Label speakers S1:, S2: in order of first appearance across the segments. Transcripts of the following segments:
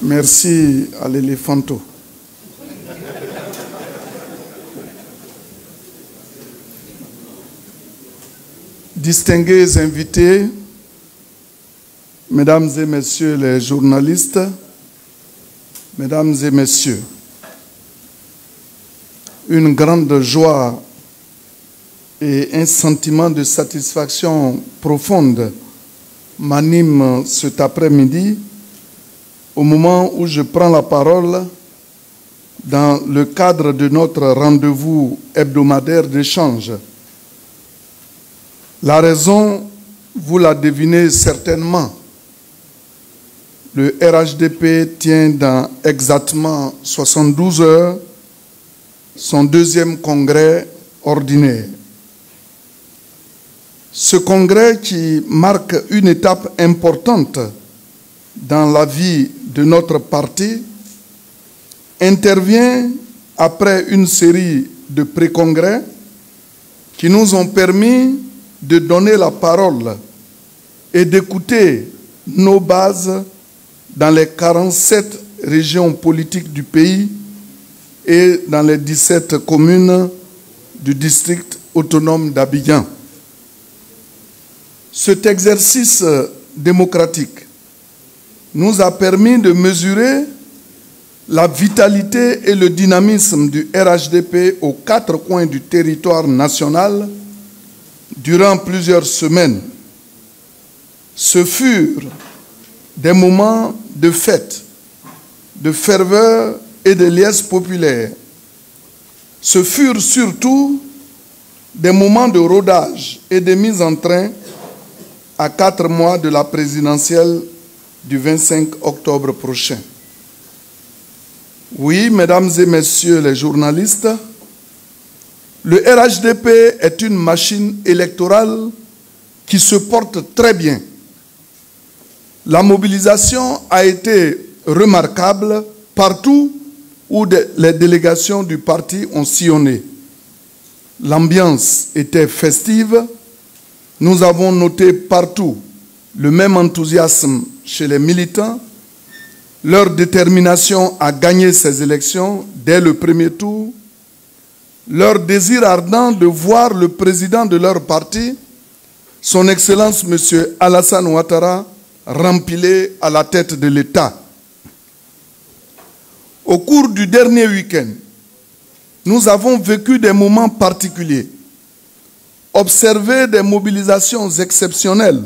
S1: Merci à l'éléphanto. Distingués invités, mesdames et messieurs les journalistes, mesdames et messieurs, une grande joie et un sentiment de satisfaction profonde m'anime cet après-midi au moment où je prends la parole dans le cadre de notre rendez-vous hebdomadaire d'échange. La raison, vous la devinez certainement. Le RHDP tient dans exactement 72 heures son deuxième congrès ordinaire. Ce congrès qui marque une étape importante dans la vie de notre parti intervient après une série de pré-congrès qui nous ont permis de donner la parole et d'écouter nos bases dans les 47 régions politiques du pays et dans les 17 communes du district autonome d'Abidjan. Cet exercice démocratique nous a permis de mesurer la vitalité et le dynamisme du RHDP aux 4 coins du territoire national durant plusieurs semaines. Ce furent des moments de fête, de ferveur et de liesse populaire. Ce furent surtout des moments de rodage et de mise en train à 4 mois de la présidentielle du 25 octobre prochain. Oui, mesdames et messieurs les journalistes, le RHDP est une machine électorale qui se porte très bien. La mobilisation a été remarquable partout où les délégations du parti ont sillonné. L'ambiance était festive. Nous avons noté partout le même enthousiasme chez les militants, leur détermination à gagner ces élections dès le premier tour, leur désir ardent de voir le président de leur parti, son Excellence M. Alassane Ouattara, rempilé à la tête de l'État. Au cours du dernier week-end, nous avons vécu des moments particuliers, observé des mobilisations exceptionnelles,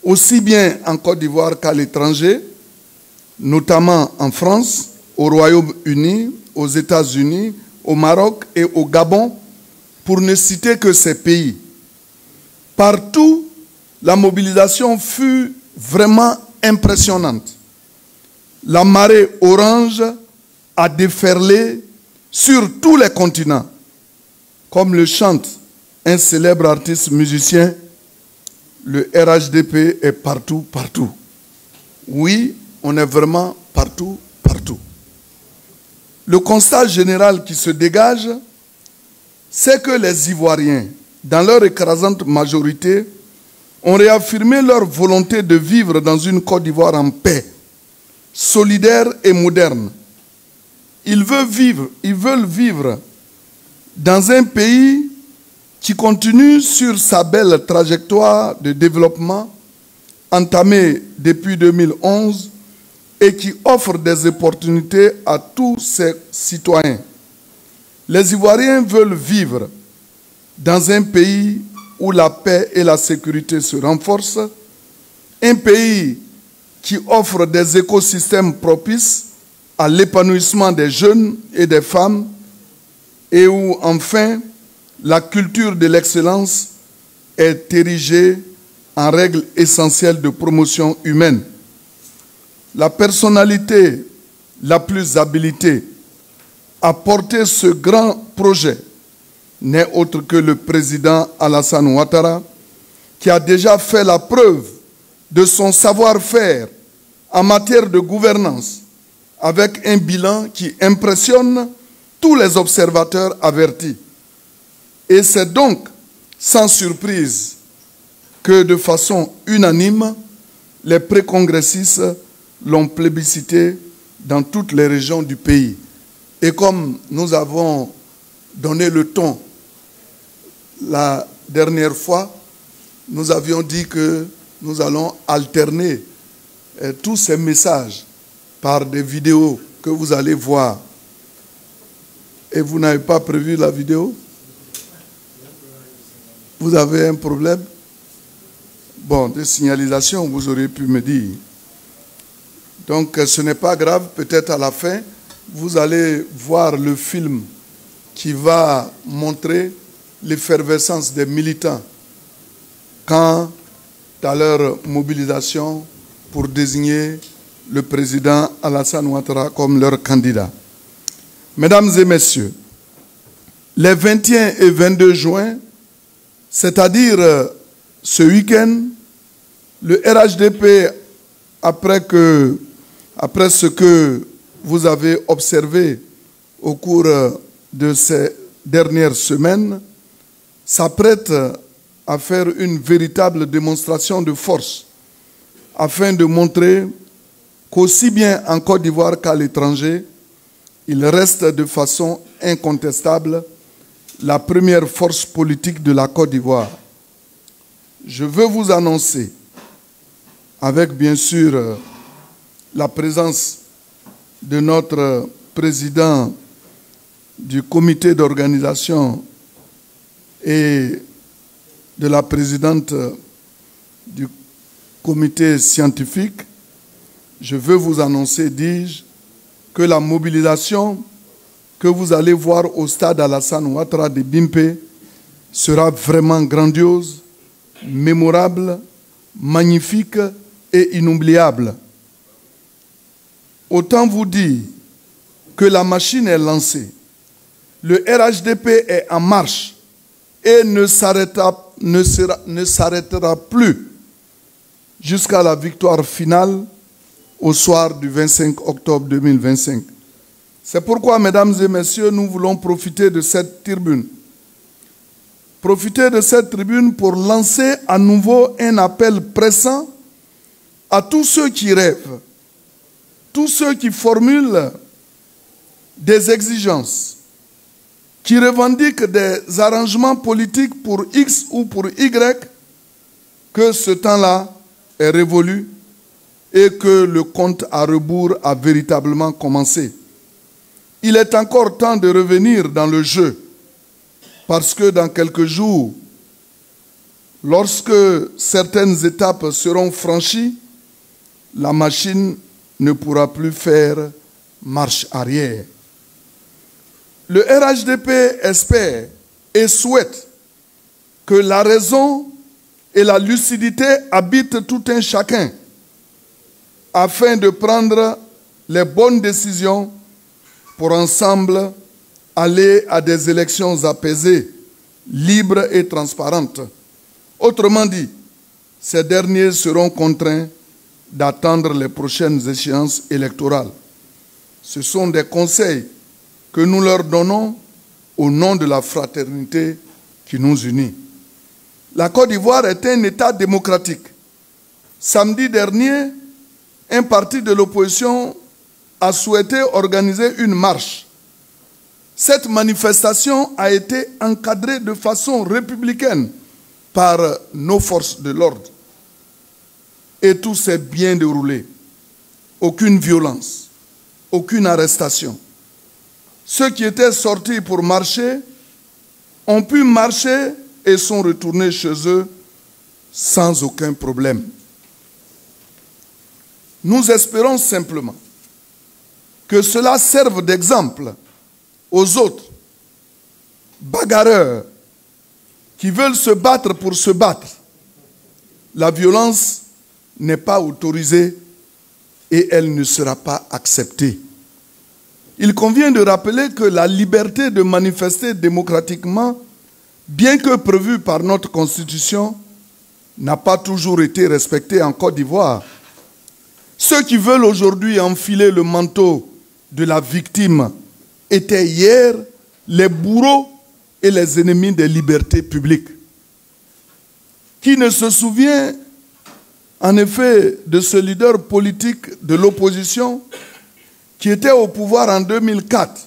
S1: aussi bien en Côte d'Ivoire qu'à l'étranger, notamment en France, au Royaume-Uni, aux États-Unis, au Maroc et au Gabon, pour ne citer que ces pays. Partout, la mobilisation fut vraiment impressionnante. La marée orange a déferlé sur tous les continents, comme le chante un célèbre artiste musicien. Le RHDP est partout, partout. Oui, on est vraiment partout, partout. Le constat général qui se dégage, c'est que les Ivoiriens, dans leur écrasante majorité, ont réaffirmé leur volonté de vivre dans une Côte d'Ivoire en paix, solidaire et moderne. Ils veulent vivre dans un pays qui continue sur sa belle trajectoire de développement entamée depuis 2011 et qui offre des opportunités à tous ses citoyens. Les Ivoiriens veulent vivre dans un pays où la paix et la sécurité se renforcent, un pays qui offre des écosystèmes propices à l'épanouissement des jeunes et des femmes et où, enfin, la culture de l'excellence est érigée en règle essentielle de promotion humaine. La personnalité la plus habilitée à porter ce grand projet n'est autre que le président Alassane Ouattara, qui a déjà fait la preuve de son savoir-faire en matière de gouvernance, avec un bilan qui impressionne tous les observateurs avertis. Et c'est donc sans surprise que de façon unanime, les précongressistes l'ont plébiscité dans toutes les régions du pays. Et comme nous avons donné le ton la dernière fois, nous avions dit que nous allons alterner tous ces messages par des vidéos que vous allez voir. Et vous n'avez pas prévu la vidéo? Vous avez un problème? Bon, des signalisations, vous auriez pu me dire. Donc, ce n'est pas grave. Peut-être à la fin, vous allez voir le film qui va montrer l'effervescence des militants quant à leur mobilisation pour désigner le président Alassane Ouattara comme leur candidat. Mesdames et messieurs, les 21 et 22 juin, c'est-à-dire ce week-end, le RHDP, après ce que vous avez observé au cours de ces dernières semaines, s'apprête à faire une véritable démonstration de force afin de montrer qu'aussi bien en Côte d'Ivoire qu'à l'étranger, il reste de façon incontestable la première force politique de la Côte d'Ivoire. Je veux vous annoncer, avec bien sûr la présence de notre président du comité d'organisation et de la présidente du comité scientifique, je veux vous annoncer, dis-je, que la mobilisation que vous allez voir au stade Alassane Ouattara de Bimpe sera vraiment grandiose, mémorable, magnifique et inoubliable. Autant vous dire que la machine est lancée, le RHDP est en marche et ne s'arrêtera plus jusqu'à la victoire finale au soir du 25 octobre 2025. C'est pourquoi, mesdames et messieurs, nous voulons profiter de cette tribune. Profiter de cette tribune pour lancer à nouveau un appel pressant à tous ceux qui rêvent, tous ceux qui formulent des exigences, qui revendiquent des arrangements politiques pour X ou pour Y, que ce temps-là est révolu et que le compte à rebours a véritablement commencé. Il est encore temps de revenir dans le jeu, parce que dans quelques jours, lorsque certaines étapes seront franchies, la machine ne pourra plus faire marche arrière. Le RHDP espère et souhaite que la raison et la lucidité habitent tout un chacun afin de prendre les bonnes décisions pour ensemble aller à des élections apaisées, libres et transparentes. Autrement dit, ces derniers seront contraints d'attendre les prochaines échéances électorales. Ce sont des conseils que nous leur donnons au nom de la fraternité qui nous unit. La Côte d'Ivoire est un État démocratique. Samedi dernier, un parti de l'opposition a souhaité organiser une marche. Cette manifestation a été encadrée de façon républicaine par nos forces de l'ordre. Et tout s'est bien déroulé. Aucune violence, aucune arrestation. Ceux qui étaient sortis pour marcher ont pu marcher et sont retournés chez eux sans aucun problème. Nous espérons simplement que cela serve d'exemple aux autres bagarreurs qui veulent se battre pour se battre. La violence n'est pas autorisée et elle ne sera pas acceptée. Il convient de rappeler que la liberté de manifester démocratiquement, bien que prévue par notre Constitution, n'a pas toujours été respectée en Côte d'Ivoire. Ceux qui veulent aujourd'hui enfiler le manteau de la victime étaient hier les bourreaux et les ennemis des libertés publiques. Qui ne se souvient en effet de ce leader politique de l'opposition qui était au pouvoir en 2004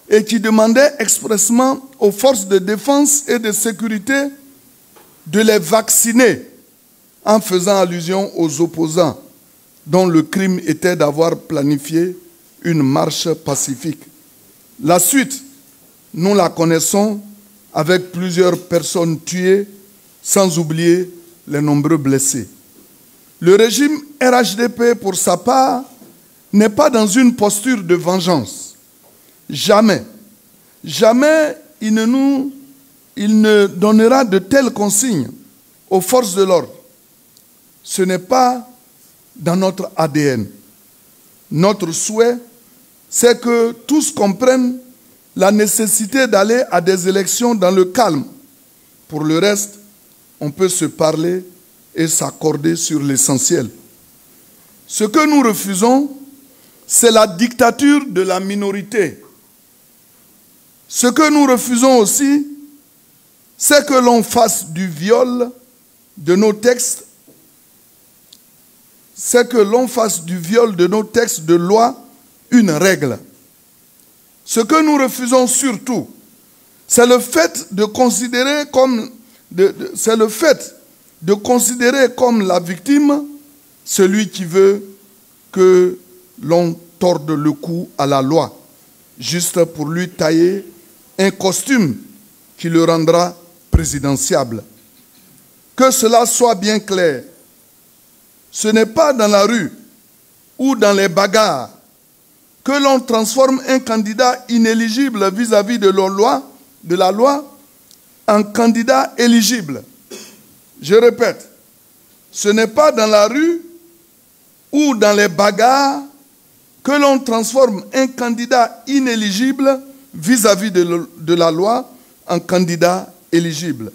S1: et qui demandait expressément aux forces de défense et de sécurité de les vacciner en faisant allusion aux opposants dont le crime était d'avoir planifié une marche pacifique. La suite, nous la connaissons avec plusieurs personnes tuées, sans oublier les nombreux blessés. Le régime RHDP, pour sa part, n'est pas dans une posture de vengeance. Jamais, jamais il ne donnera de telles consignes aux forces de l'ordre. Ce n'est pas dans notre ADN. Notre souhait, c'est que tous comprennent la nécessité d'aller à des élections dans le calme. Pour le reste, on peut se parler et s'accorder sur l'essentiel. Ce que nous refusons, c'est la dictature de la minorité. Ce que nous refusons aussi, c'est que l'on fasse du viol de nos textes, de loi une règle. Ce que nous refusons surtout, c'est le fait de considérer comme la victime celui qui veut que l'on torde le cou à la loi, juste pour lui tailler un costume qui le rendra présidentiable. Que cela soit bien clair, ce n'est pas dans la rue ou dans les bagarres que l'on transforme un candidat inéligible vis-à-vis de la loi en candidat éligible. Je répète, ce n'est pas dans la rue ou dans les bagarres que l'on transforme un candidat inéligible vis-à-vis de la loi en candidat éligible.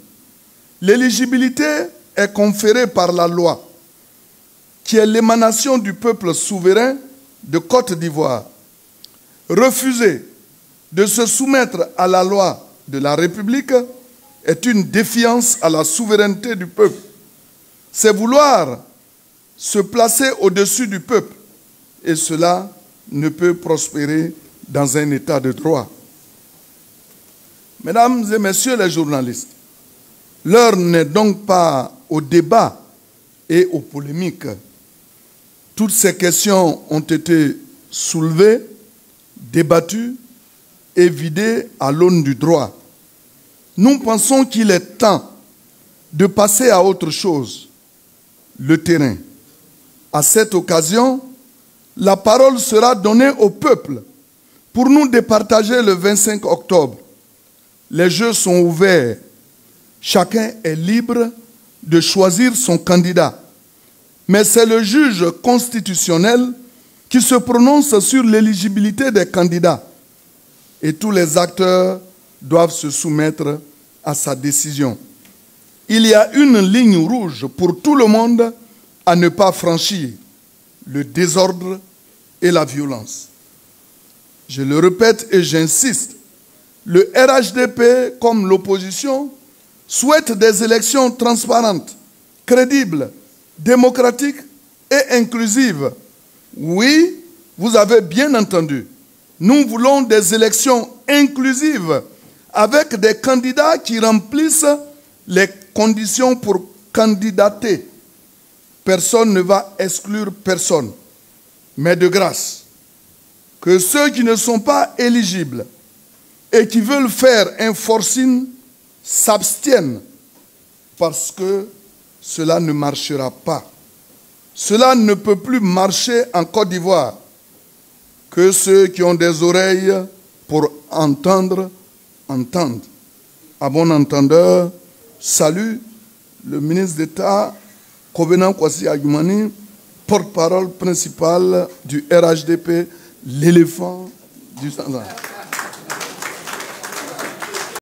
S1: L'éligibilité est conférée par la loi, qui est l'émanation du peuple souverain de Côte d'Ivoire. Refuser de se soumettre à la loi de la République est une défiance à la souveraineté du peuple. C'est vouloir se placer au-dessus du peuple, et cela ne peut prospérer dans un état de droit. Mesdames et messieurs les journalistes, l'heure n'est donc pas au débat et aux polémiques. Toutes ces questions ont été soulevées, débattues et vidées à l'aune du droit. Nous pensons qu'il est temps de passer à autre chose, le terrain. À cette occasion, la parole sera donnée au peuple pour nous départager le 25 octobre. Les jeux sont ouverts. Chacun est libre de choisir son candidat. Mais c'est le juge constitutionnel qui se prononce sur l'éligibilité des candidats. Et tous les acteurs doivent se soumettre à sa décision. Il y a une ligne rouge pour tout le monde à ne pas franchir: le désordre et la violence. Je le répète et j'insiste, le RHDP, comme l'opposition, souhaite des élections transparentes, crédibles, démocratiques et inclusives. Oui, vous avez bien entendu, nous voulons des élections inclusives avec des candidats qui remplissent les conditions pour candidater. Personne ne va exclure personne. Mais de grâce, que ceux qui ne sont pas éligibles et qui veulent faire un forcing s'abstiennent, parce que cela ne marchera pas. Cela ne peut plus marcher en Côte d'Ivoire. Que ceux qui ont des oreilles pour entendre, entendent. À bon entendeur, salut le ministre d'État Kobenam Kwasi Agumani, porte-parole principal du RHDP, l'éléphant du Tanzanie.